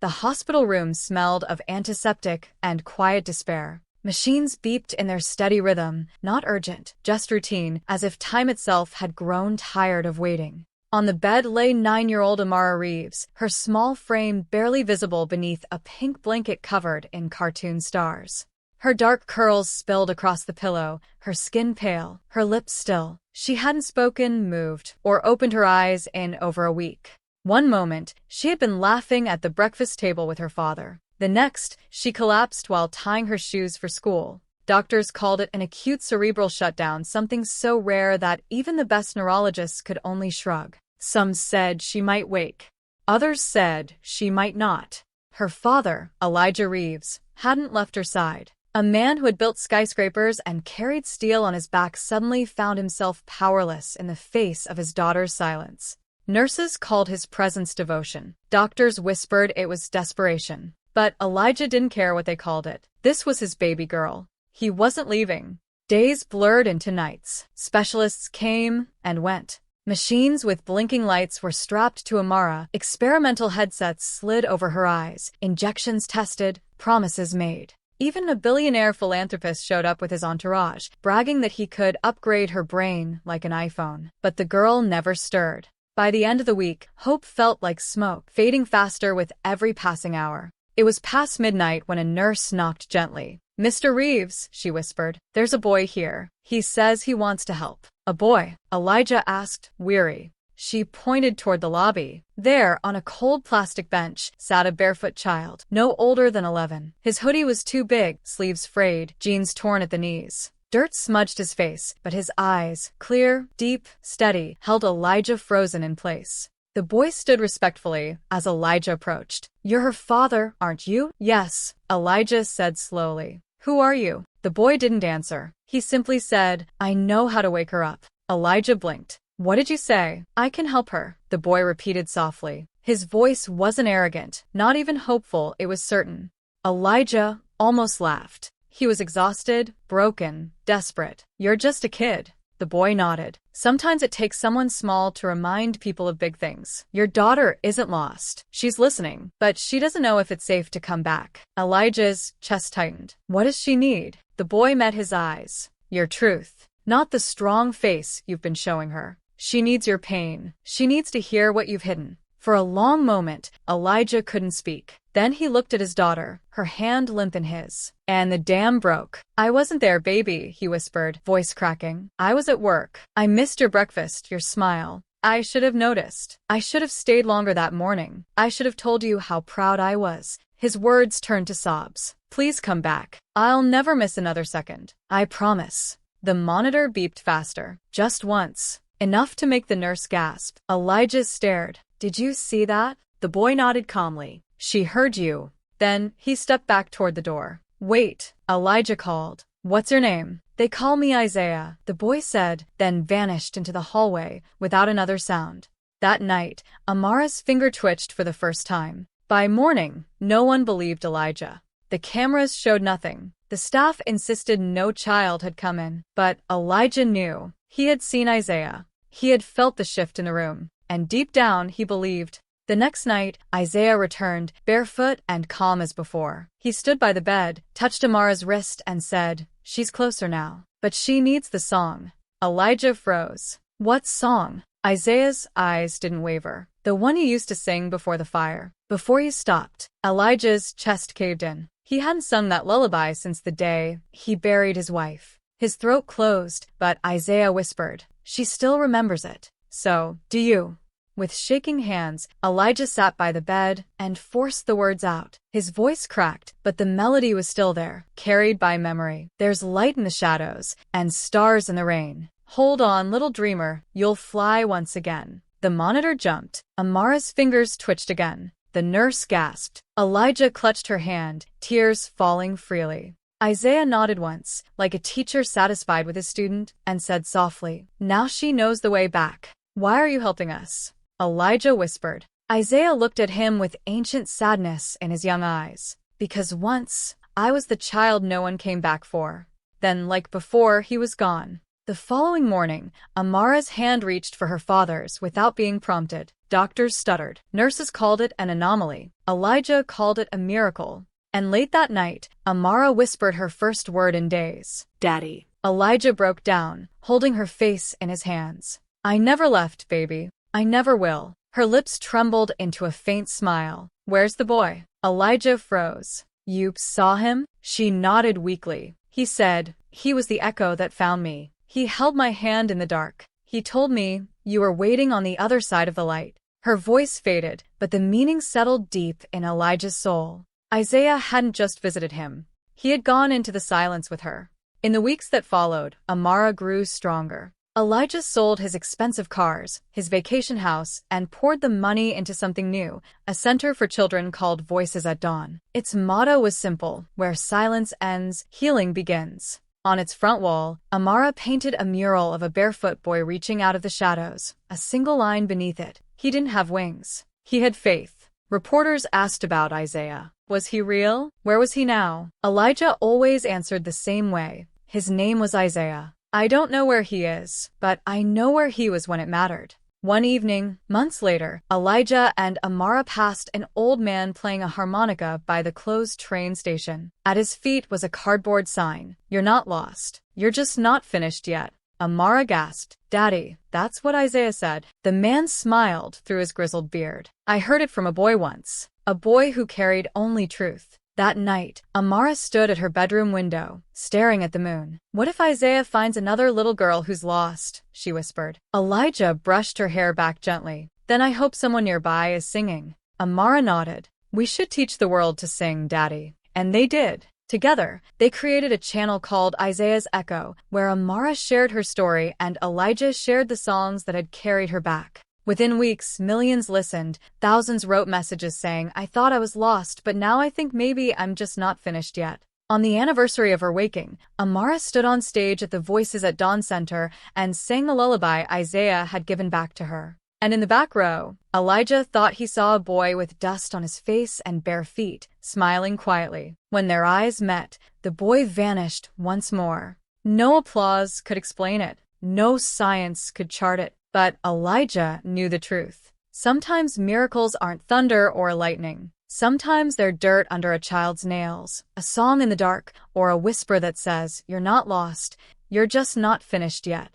The hospital room smelled of antiseptic and quiet despair. Machines beeped in their steady rhythm, not urgent, just routine, as if time itself had grown tired of waiting. On the bed lay 9-year-old Amara Reeves, her small frame barely visible beneath a pink blanket covered in cartoon stars. Her dark curls spilled across the pillow, her skin pale, her lips still. She hadn't spoken, moved, or opened her eyes in over a week. One moment, she had been laughing at the breakfast table with her father. The next, she collapsed while tying her shoes for school. Doctors called it an acute cerebral shutdown, something so rare that even the best neurologists could only shrug. Some said she might wake. Others said she might not. Her father, Elijah Reeves, hadn't left her side. A man who had built skyscrapers and carried steel on his back suddenly found himself powerless in the face of his daughter's silence. Nurses called his presence devotion. Doctors whispered it was desperation. But Elijah didn't care what they called it. This was his baby girl. He wasn't leaving. Days blurred into nights. Specialists came and went. Machines with blinking lights were strapped to Amara. Experimental headsets slid over her eyes. Injections tested, promises made. Even a billionaire philanthropist showed up with his entourage, bragging that he could upgrade her brain like an iPhone. But the girl never stirred. By the end of the week, hope felt like smoke, fading faster with every passing hour. It was past midnight when a nurse knocked gently. "Mr. Reeves," she whispered, "there's a boy here. He says he wants to help." "A boy?" Elijah asked, weary. She pointed toward the lobby. There, on a cold plastic bench, sat a barefoot child, no older than 11. His hoodie was too big, sleeves frayed, jeans torn at the knees. Dirt smudged his face, but his eyes, clear, deep, steady, held Elijah frozen in place. The boy stood respectfully as Elijah approached. "You're her father, aren't you?" "Yes," Elijah said slowly. "Who are you?" The boy didn't answer. He simply said, "I know how to wake her up." Elijah blinked. "What did you say?" "I can help her," the boy repeated softly. His voice wasn't arrogant, not even hopeful, it was certain. Elijah almost laughed. He was exhausted, broken, desperate. "You're just a kid." The boy nodded. "Sometimes it takes someone small to remind people of big things. Your daughter isn't lost. She's listening, but she doesn't know if it's safe to come back." Elijah's chest tightened. "What does she need?" The boy met his eyes. "Your truth. Not the strong face you've been showing her. She needs your pain. She needs to hear what you've hidden." For a long moment, Elijah couldn't speak. Then he looked at his daughter, her hand limp in his. "And the dam broke." "I wasn't there, baby," he whispered, voice cracking. "I was at work. I missed your breakfast, your smile. I should have noticed. I should have stayed longer that morning. I should have told you how proud I was." His words turned to sobs. "Please come back. I'll never miss another second. I promise." The monitor beeped faster. Just once. Enough to make the nurse gasp. Elijah stared. "Did you see that?" The boy nodded calmly. "She heard you." Then he stepped back toward the door. "Wait," Elijah called. "What's your name?" "They call me Isaiah," the boy said, then vanished into the hallway without another sound. That night, Amara's finger twitched for the first time. By morning, no one believed Elijah. The cameras showed nothing. The staff insisted no child had come in. But Elijah knew. He had seen Isaiah. He had felt the shift in the room. And deep down, he believed. The next night, Isaiah returned, barefoot and calm as before. He stood by the bed, touched Amara's wrist, and said, "She's closer now. But she needs the song." Elijah froze. "What song?" Isaiah's eyes didn't waver. "The one you used to sing before the fire." Before he stopped, Elijah's chest caved in. He hadn't sung that lullaby since the day he buried his wife. His throat closed, but Isaiah whispered, "She still remembers it. So, do you?" With shaking hands, Elijah sat by the bed and forced the words out. His voice cracked, but the melody was still there, carried by memory. "There's light in the shadows, and stars in the rain. Hold on, little dreamer, you'll fly once again." The monitor jumped. Amara's fingers twitched again. The nurse gasped. Elijah clutched her hand, tears falling freely. Isaiah nodded once, like a teacher satisfied with his student, and said softly, "Now she knows the way back." "Why are you helping us?" Elijah whispered. Isaiah looked at him with ancient sadness in his young eyes. "Because once, I was the child no one came back for. Then, like before, he was gone. The following morning, Amara's hand reached for her father's without being prompted. Doctors stuttered. Nurses called it an anomaly. Elijah called it a miracle. And late that night, Amara whispered her first word in days. "Daddy." Elijah broke down, holding her face in his hands. "I never left, baby. I never will." Her lips trembled into a faint smile. "Where's the boy?" Elijah froze. "You saw him?" She nodded weakly. "He said, he was the echo that found me. He held my hand in the dark. He told me, you were waiting on the other side of the light." Her voice faded, but the meaning settled deep in Elijah's soul. Isaiah hadn't just visited him. He had gone into the silence with her. In the weeks that followed, Amara grew stronger. Elijah sold his expensive cars, his vacation house, and poured the money into something new, a center for children called Voices at Dawn. Its motto was simple: where silence ends, healing begins. On its front wall, Amara painted a mural of a barefoot boy reaching out of the shadows, a single line beneath it. He didn't have wings. He had faith. Reporters asked about Isaiah. Was he real? Where was he now? Elijah always answered the same way. His name was Isaiah. "I don't know where he is, but I know where he was when it mattered." One evening, months later, Elijah and Amara passed an old man playing a harmonica by the closed train station. At his feet was a cardboard sign: "You're not lost. You're just not finished yet." Amara gasped. "Daddy, that's what Isaiah said." The man smiled through his grizzled beard. "I heard it from a boy once. A boy who carried only truth." That night, Amara stood at her bedroom window, staring at the moon. "What if Isaiah finds another little girl who's lost?" she whispered. Elijah brushed her hair back gently. "Then I hope someone nearby is singing." Amara nodded. "We should teach the world to sing, Daddy." And they did. Together, they created a channel called Isaiah's Echo, where Amara shared her story and Elijah shared the songs that had carried her back. Within weeks, millions listened. Thousands wrote messages saying, "I thought I was lost, but now I think maybe I'm just not finished yet." On the anniversary of her waking, Amara stood on stage at the Voices at Dawn Center and sang the lullaby Isaiah had given back to her. And in the back row, Elijah thought he saw a boy with dust on his face and bare feet, smiling quietly. When their eyes met, the boy vanished once more. No applause could explain it. No science could chart it. But Elijah knew the truth. Sometimes miracles aren't thunder or lightning. Sometimes they're dirt under a child's nails, a song in the dark, or a whisper that says, "You're not lost, you're just not finished yet."